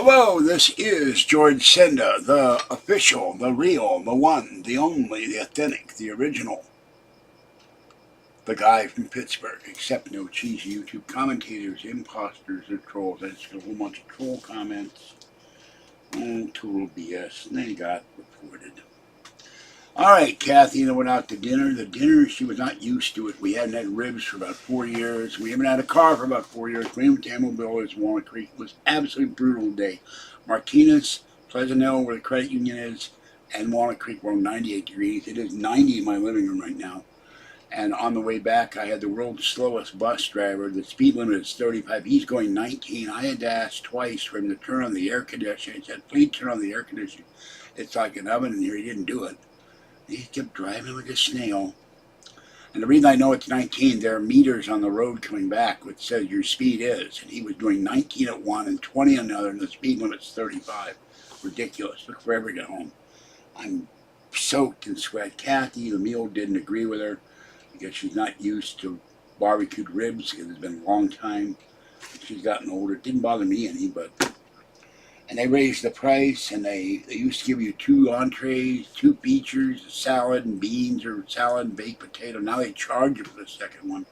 Hello, this is George Senda, the official, the real, the one, the only, the authentic, the original. The guy from Pittsburgh, except no cheesy YouTube commentators, imposters, or trolls. I just got a whole bunch of troll comments and total BS, and they got reported. Alright, Kathy and I went out to dinner. The dinner, she was not used to it. We hadn't had ribs for about 4 years. We haven't had a car for about 4 years. We went to EMIL, Walnut Creek. It was an absolutely brutal day. Martinez, Pleasant Hill, where the credit union is, and Walnut Creek were 98 degrees. It is 90 in my living room right now. And on the way back, I had the world's slowest bus driver. The speed limit is 35. He's going 19. I had to ask twice for him to turn on the air conditioning. He said, please turn on the air conditioning. It's like an oven in here. He didn't do it. He kept driving like a snail. And the reason I know it's 19, there are meters on the road coming back which says your speed is. And he was doing 19 at one and 20 on the other, and the speed limit's 35. Ridiculous. Took forever to get home. I'm soaked in sweat. Kathy, the meal didn't agree with her because she's not used to barbecued ribs because it's been a long time. She's gotten older. It didn't bother me any, but... And they raised the price, and they used to give you 2 entrees, 2 features, a salad and beans, or salad and baked potato. Now they charge you for the second one,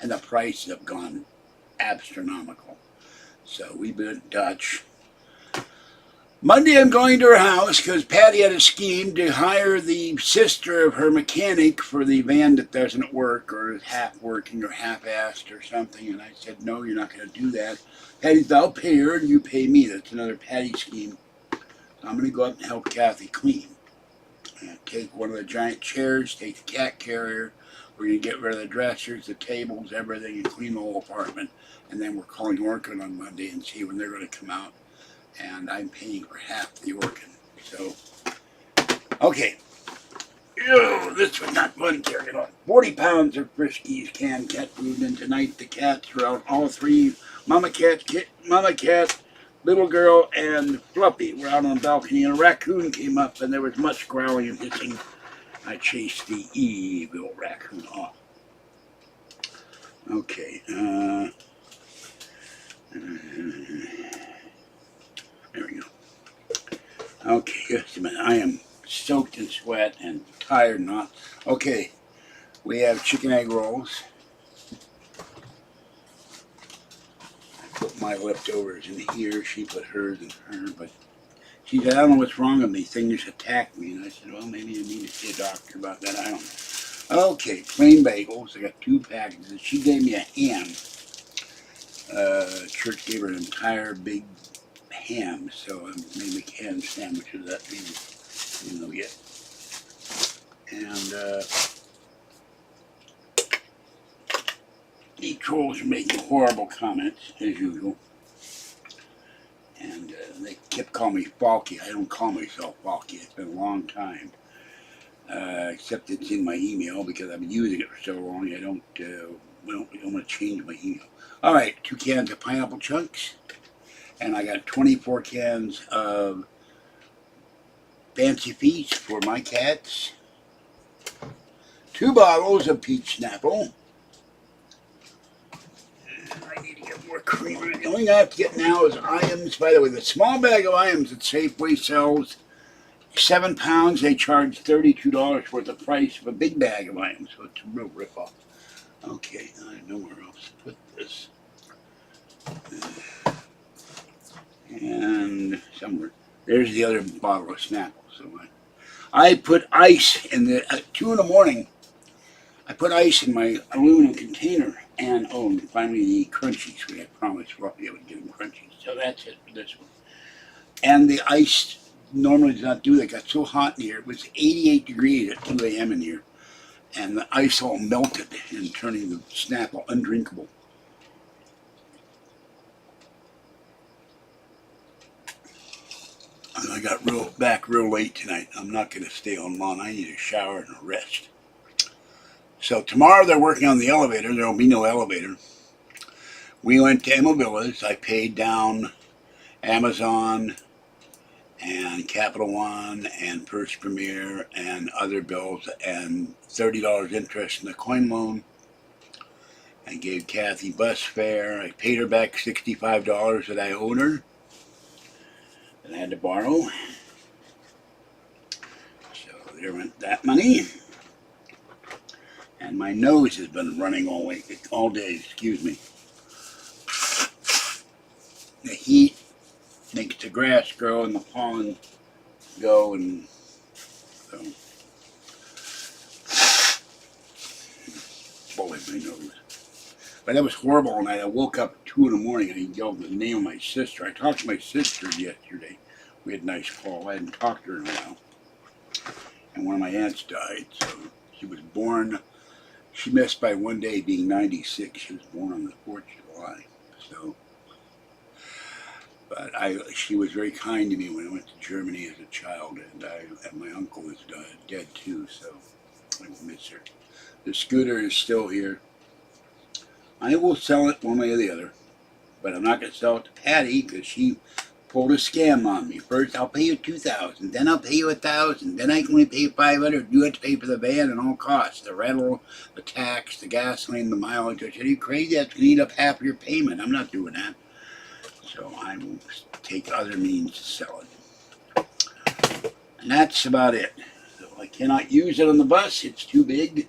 and the prices have gone astronomical. So we've been in touch. Monday I'm going to her house because Patty had a scheme to hire the sister of her mechanic for the van that doesn't work or is half working or half-assed or something. And I said, no, you're not going to do that. Patty said, I'll pay her and you pay me. That's another Patty scheme. So I'm going to go up and help Kathy clean. Take one of the giant chairs, take the cat carrier. We're going to get rid of the dressers, the tables, everything, and clean the whole apartment. And then we're calling Orkin on Monday and see when they're going to come out. And I'm paying for half the organ. So, okay. Ew, this was not fun carrying on. 40 pounds of Friskies canned cat food, and tonight the cats were out. All 3, Mama Cat, Little Girl, and Fluffy were out on the balcony, and a raccoon came up, and there was much growling and hissing. I chased the evil raccoon off. Okay, there we go. Okay, just a minute. I am soaked in sweat and tired and hot. Okay, we have chicken egg rolls. I put my leftovers in here. She put hers in her, but she said, I don't know what's wrong with me. Things just attack me. And I said, well, maybe you need to see a doctor about that. I don't know. Okay, plain bagels. I got 2 packages. She gave me a ham. Church gave her an entire big ham, so I made me ham sandwiches that didn't know yet. And the trolls are making horrible comments as usual, and they kept calling me Falky. I don't call myself Falky. It's been a long time, except it's in my email because I've been using it for so long. I don't want to change my email. All right, 2 cans of pineapple chunks. And I got 24 cans of Fancy Feast for my cats. 2 bottles of peach Snapple. I need to get more creamer. The only thing I have to get now is Iams. By the way, the small bag of Iams that Safeway sells 7 pounds, they charge $32 for the price of a big bag of Iams. So it's a real ripoff. Okay, I know where else to put this. And somewhere there's the other bottle of Snapple. So I put ice in the 2 in the morning. I put ice in my aluminum container, and finally the crunchies. We had promised Fluffy I would give them crunchies. So that's it for this one. And the ice normally does not do that. It got so hot in here. It was 88 degrees at 2 a.m. in here, and the ice all melted and turning the Snapple undrinkable. I got back real late tonight. I'm not going to stay on long. I need a shower and a rest. So tomorrow they're working on the elevator. There will be no elevator. We went to EMIL. I paid down Amazon and Capital One and First Premier and other bills and $30 interest in the coin loan. I gave Kathy bus fare. I paid her back $65 that I owed her. that I had to borrow. So there went that money. And my nose has been running all day, excuse me. The heat makes the grass grow and the pollen go, and so blowing my nose. But that was horrible, and I woke up at 2 in the morning and I yelled the name of my sister. I talked to my sister yesterday. We had a nice call. I hadn't talked to her in a while. And one of my aunts died, so she was born. She missed by one day, being 96. She was born on the 4th of July. So, but she was very kind to me when I went to Germany as a child, and my uncle was dead too, so I will miss her. The scooter is still here. I will sell it one way or the other, but I'm not going to sell it to Patty because she pulled a scam on me. First, I'll pay you $2,000, then I'll pay you $1,000, then I can only pay you $500. You have to pay for the van and all costs, the rental, the tax, the gasoline, the mileage. I said, are you crazy? That's going to eat up half your payment. I'm not doing that. So I will take other means to sell it. And that's about it. So I cannot use it on the bus. It's too big.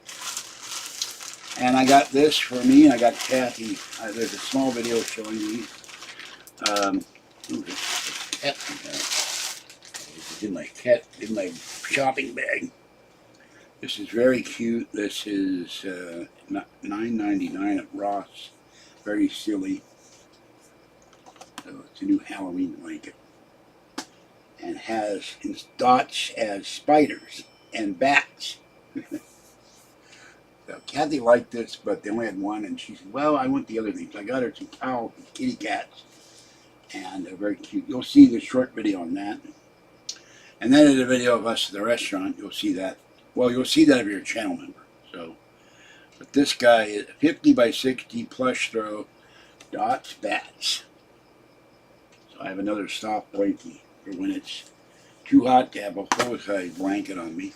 And I got this for me, and I got Kathy. There's a small video showing these. In my shopping bag. This is very cute. This is $9.99 at Ross. Very silly. So it's a new Halloween blanket. And has dots as spiders and bats. So Kathy liked this, but they only had one, and she said, well, I want the other things. I got her some towels and kitty cats, and they're very cute. You'll see the short video on that. And then in the video of us at the restaurant, you'll see that. Well, you'll see that if you're a channel member. So, but this guy is 50 by 60 plush throw, dots, bats. So I have another soft blankie for when it's too hot to have a full-size blanket on me.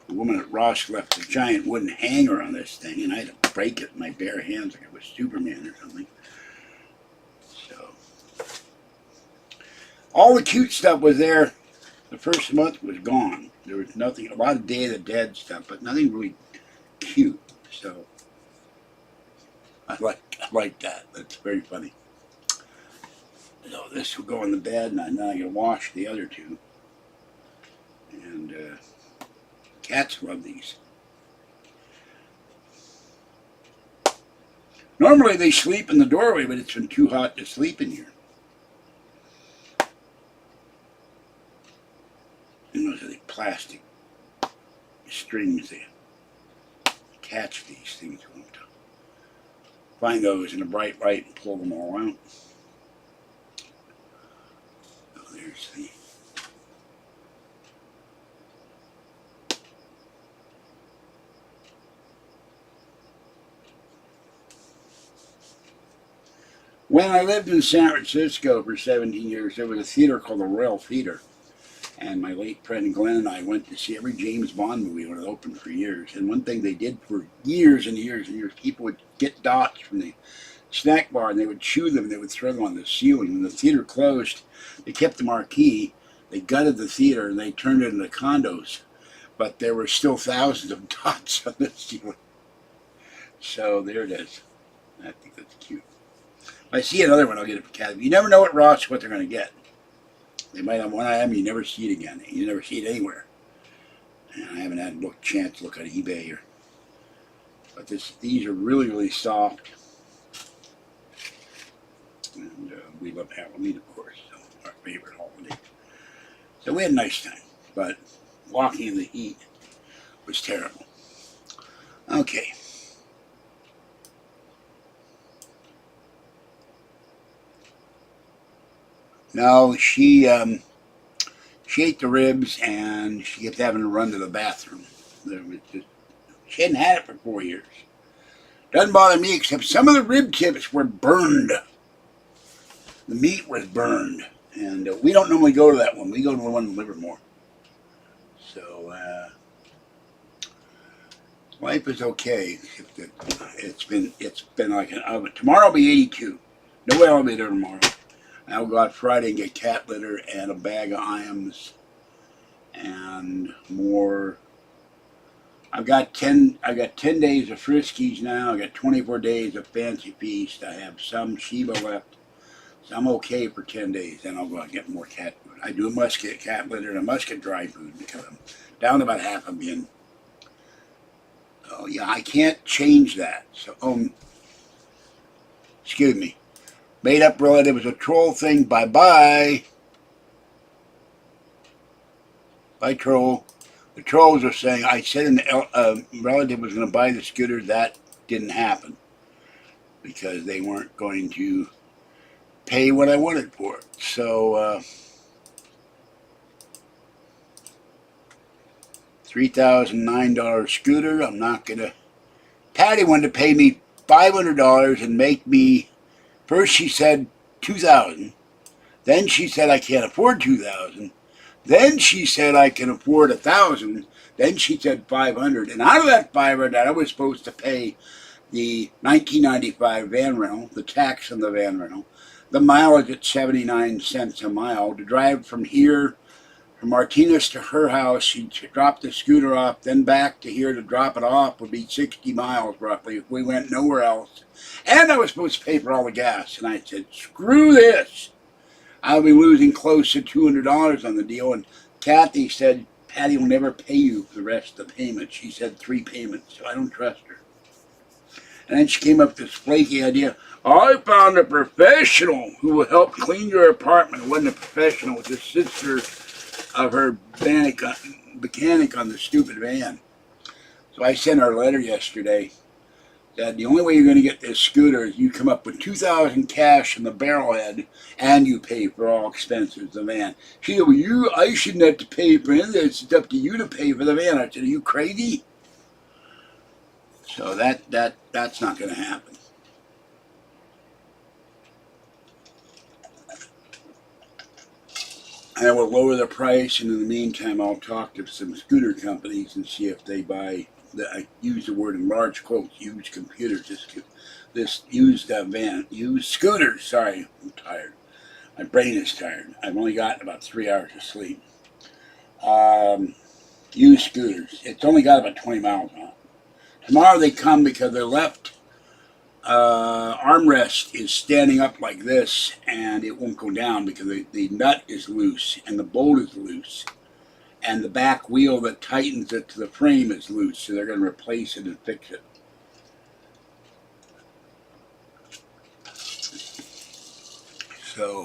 The woman at Ross left a giant wooden hanger on this thing, and I had to break it with my bare hands like it was Superman or something. So, all the cute stuff was there. The first month was gone. There was nothing, a lot of Day of the Dead stuff, but nothing really cute. So, I like that. That's very funny. So this will go in the bed, and then I'm going to wash the other two. And cats love these. Normally they sleep in the doorway, but it's been too hot to sleep in here. And those are the plastic strings they attach these things to them. Find those in a bright light and pull them all out. So there's the when I lived in San Francisco for 17 years, there was a theater called the Royal Theater. And my late friend Glenn and I went to see every James Bond movie when it opened for years. And one thing they did for years and years and years, people would get dots from the snack bar and they would chew them and they would throw them on the ceiling. When the theater closed, they kept the marquee, they gutted the theater, and they turned it into condos. But there were still thousands of dots on the ceiling. So there it is. I think that's cute. If I see another one, I'll get it for Kathy. You never know at Ross what they're going to get. They might have one item, you never see it again. You never see it anywhere. And I haven't had a chance to look at eBay or. But these are really, really soft. And we love Halloween, of course, so our favorite holiday. So we had a nice time, but walking in the heat was terrible. Okay. No, she ate the ribs and she kept having to run to the bathroom. She hadn't had it for 4 years. Doesn't bother me, except some of the rib tips were burned. The meat was burned. And we don't normally go to that one. We go to the one in Livermore. So, Life is okay. It's been like an oven. Tomorrow will be 82. No elevator tomorrow. I'll go out Friday and get cat litter and a bag of IMs and more. I got 10 days of Friskies now. I got 24 days of Fancy Feast. I have some Shiba left. So I'm okay for 10 days. Then I'll go out and get more cat food. I must get cat litter and I must get dry food because I'm down to about half a bin. Oh yeah, I can't change that. So excuse me. Made up relative was a troll thing. Bye bye. Bye troll. The trolls are saying I said a relative was going to buy the scooter. That didn't happen because they weren't going to pay what I wanted for it. So $3,009 scooter. I'm not gonna. Patty wanted to pay me $500 and make me. First she said $2,000. Then she said I can't afford $2,000. Then she said I can afford $1,000. Then she said $500. And out of that $500, I was supposed to pay the $19.95 van rental, the tax on the van rental, the mileage at 79 cents a mile to drive from here, from Martinez to her house. She'd drop the scooter off, then back to here to drop it off would be 60 miles roughly if we went nowhere else. And I was supposed to pay for all the gas. And I said, screw this. I'll be losing close to $200 on the deal. And Kathy said, Patty will never pay you for the rest of the payment. She said 3 payments, so I don't trust her. And then she came up with this flaky idea. I found a professional who will help clean your apartment. It wasn't a professional. It was the sister of her mechanic on the stupid van. So I sent her a letter yesterday that the only way you're going to get this scooter is you come up with $2,000 cash in the barrelhead and you pay for all expenses of the van. She said, well, I shouldn't have to pay for any of this. It's up to you to pay for the van. I said, are you crazy? So that's not going to happen. I will lower the price, and in the meantime, I'll talk to some scooter companies and see if they buy. I use the word in large quotes. Used computers. This used used scooters. Sorry, I'm tired. My brain is tired. I've only got about 3 hours of sleep. Used scooters. It's only got about 20 miles on it. Tomorrow they come because their left armrest is standing up like this and it won't go down because the nut is loose and the bolt is loose and the back wheel that tightens it to the frame is loose, so they're going to replace it and fix it. So,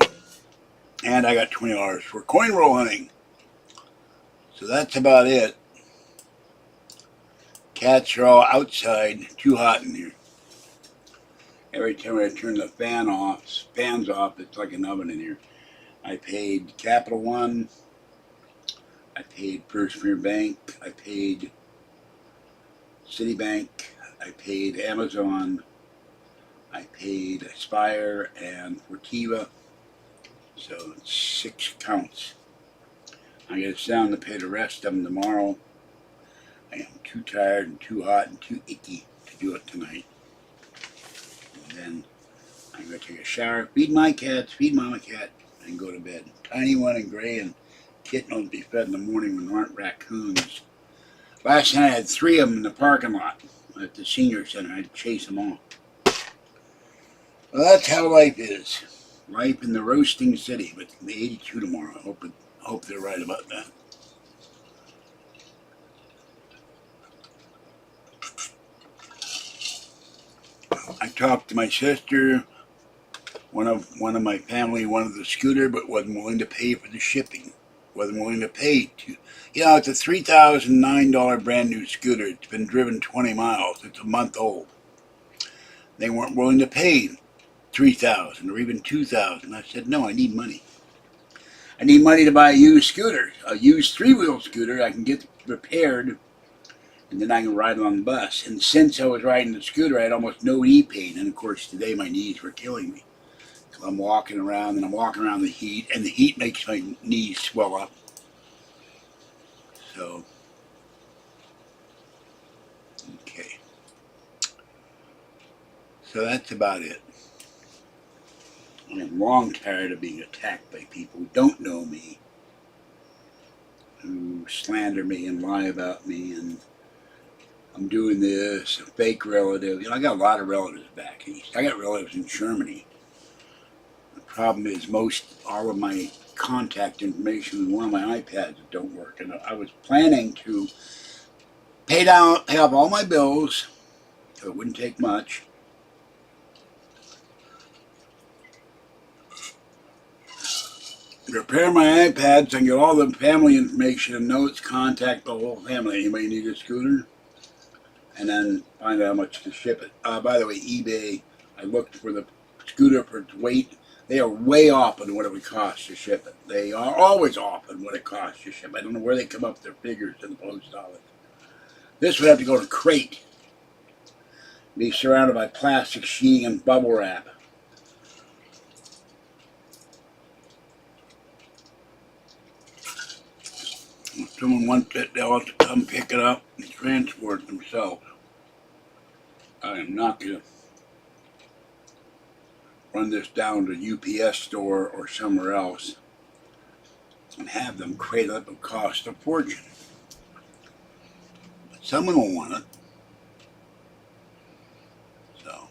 and I got $20 for coin roll hunting. So that's about it. Cats are all outside. Too hot in here. Every time I turn the fans off, it's like an oven in here. I paid Capital One. I paid First Premier Bank. I paid Citibank. I paid Amazon. I paid Aspire and Fortiva. So it's 6 counts. I get it down to pay the rest of them tomorrow. I am too tired and too hot and too icky to do it tonight. And then I'm going to take a shower, feed my cats, feed Mama Cat, and go to bed. Tiny One and Gray and Kitten will be fed in the morning when there aren't raccoons. Last night I had 3 of them in the parking lot at the senior center. I had to chase them all. Well, that's how life is. Life in the roasting city, but it'll be 82 tomorrow. I hope they're right about that. I talked to my sister. One of my family wanted the scooter, but wasn't willing to pay for the shipping. Wasn't willing to pay to. You know, it's a $3,009 brand new scooter. It's been driven 20 miles. It's a month old. They weren't willing to pay $3,000 or even $2,000. I said, no, I need money. I need money to buy a used scooter, a used 3-wheel scooter. I can get repaired, and then I can ride it on the bus. And since I was riding the scooter, I had almost no knee pain. And of course, today my knees were killing me. So I'm walking around, and I'm walking around the heat, and the heat makes my knees swell up. So, okay. So that's about it. I'm long tired of being attacked by people who don't know me, who slander me and lie about me, and I'm doing this, a fake relative. You know, I got a lot of relatives back east. I got relatives in Germany. The problem is all of my contact information in one of my iPads don't work. And I was planning to pay off all my bills, so it wouldn't take much. Repair my iPads and get all the family information and notes, contact the whole family. Anybody need a scooter? And then find out how much to ship it. By the way, eBay, I looked for the scooter for its weight. They are way off on what it would cost to ship it. They are always off on what it costs to ship. I don't know where they come up with their figures in the post office. This would have to go to crate. Be surrounded by plastic sheeting and bubble wrap. If someone wants it, they'll have to come pick it up and transport it themselves. I am not going to run this down to UPS store or somewhere else and have them crate up and cost a fortune. But someone will want it. So,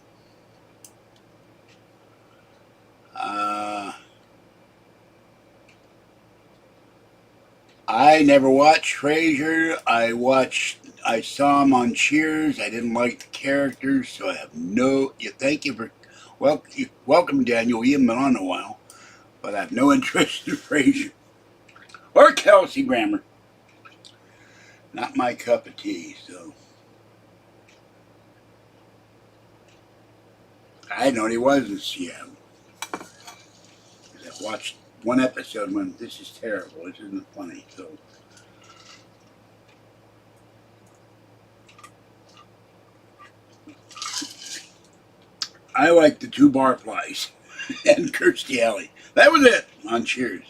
I never watched Frasier. I saw him on Cheers. I didn't like the characters, so I have no. Thank you for welcome, Daniel. You haven't been on in a while, but I have no interest in Frasier or Kelsey Grammer. Not my cup of tea. So I didn't know he was in Seattle. I watched one episode and went, "This is terrible. This isn't funny." So. I like the two barflies and Kirstie Alley. That was it on Cheers.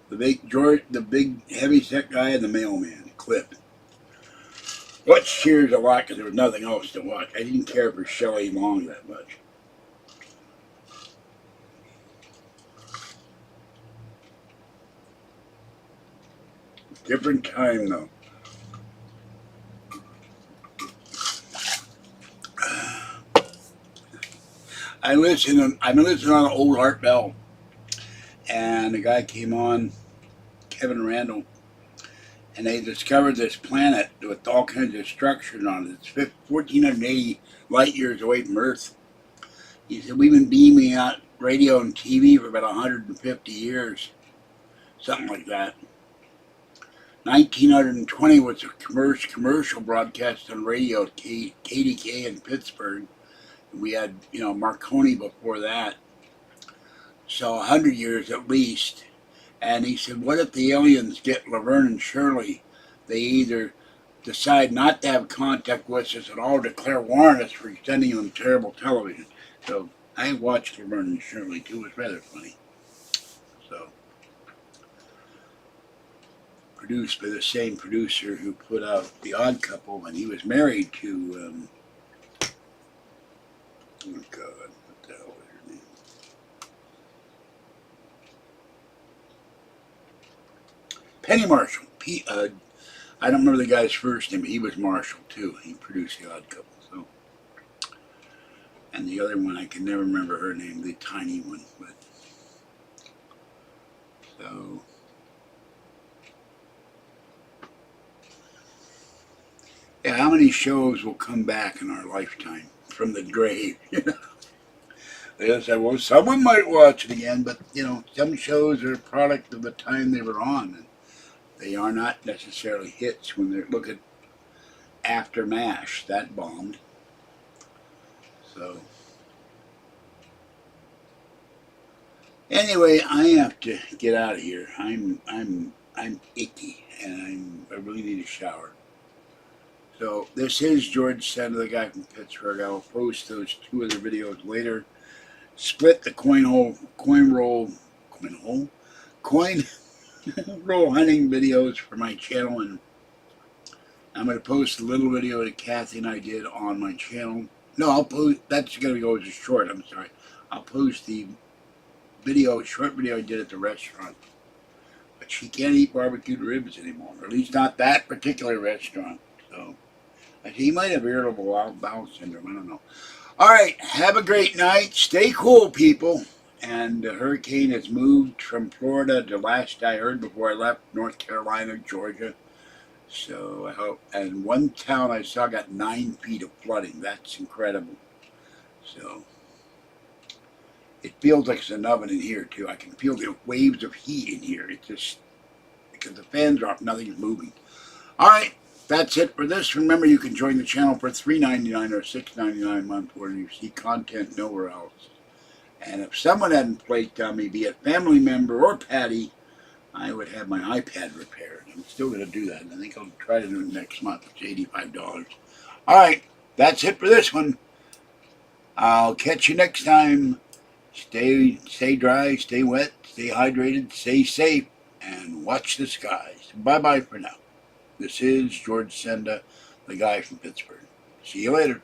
The big heavy set guy, and the mailman, Clip. Watched Cheers a lot because there was nothing else to watch. I didn't care for Shelley Long that much. Different time though. I've been listening on old Art Bell, and the guy came on, Kevin Randall, and they discovered this planet with all kinds of structures on it. It's 1,480 light years away from Earth. He said, we've been beaming out radio and TV for about 150 years, something like that. 1920 was a commercial broadcast on radio at KDK in Pittsburgh. We had, Marconi before that. So 100 years at least. And he said, what if the aliens get Laverne and Shirley? They either decide not to have contact with us at all, declare war on us for sending them terrible television. So I watched Laverne and Shirley too. It was rather funny. So, produced by the same producer who put out The Odd Couple, and he was married to, oh God, what the hell is her name? Penny Marshall. I don't remember the guy's first name, but he was Marshall too. He produced The Odd Couple. So, and the other one, I can never remember her name, the tiny one. But so, yeah, how many shows will come back in our lifetime from the grave? They said, well, someone might watch it again, but some shows are a product of the time they were on, and they are not necessarily hits. When they look at After MASH, that bombed. So anyway, I have to get out of here. I'm icky, and I really need a shower. So this is George Sender, the guy from Pittsburgh. I will post those two other videos later. Split the coin roll hunting videos for my channel, and I'm going to post a little video that Kathy and I did on my channel No, I'll post. That's going to go as a short. I'm sorry. I'll post the video, short video I did at the restaurant. But she can't eat barbecued ribs anymore, or at least not that particular restaurant. So he might have irritable bowel syndrome. I don't know. All right, have a great night. Stay cool, people. And the hurricane has moved from Florida to last I heard before I left North Carolina, Georgia. So I hope. And one town I saw got 9 feet of flooding. That's incredible. So it feels like it's an oven in here too. I can feel the waves of heat in here. It's just because the fans are off, nothing's moving. All right, that's it for this. Remember, you can join the channel for $3.99 or $6.99 a month, where you see content nowhere else. And if someone hadn't flaked on me, be it family member or Patty, I would have my iPad repaired. I'm still going to do that, and I think I'll try to do it next month. It's $85. All right, that's it for this one. I'll catch you next time. Stay dry, stay wet, stay hydrated, stay safe, and watch the skies. Bye-bye for now. This is George Senda, the guy from Pittsburgh. See you later.